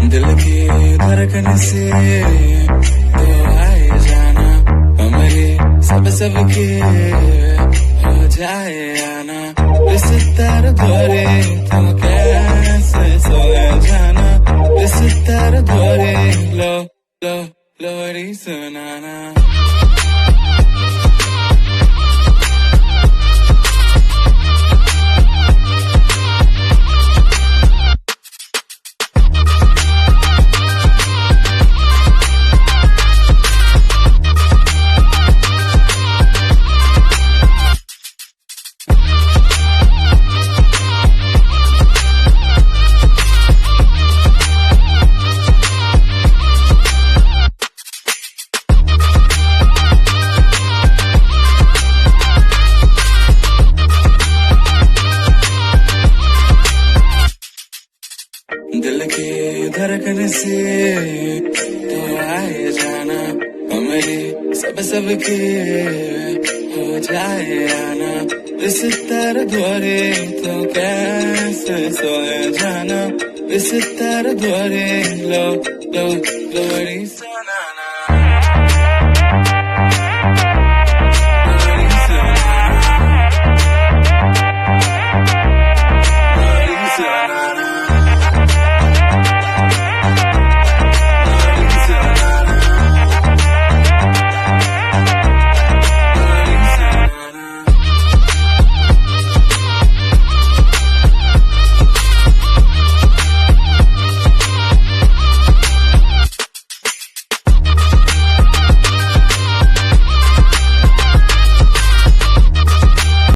दिल की धड़कन से तो आए जाना, हमारे सबके हो जाए आना। इस दर्द भरे तो कैसे सोए जाना, इस दर्द भरे लो लो लोरी सुनाना। दिल की धड़कन से तो आए जाना, हमारे सबके हो जाए आना। इस दर्द भरे तो कैसे सोए जाना, इस दर्द भरे लो लो लोरी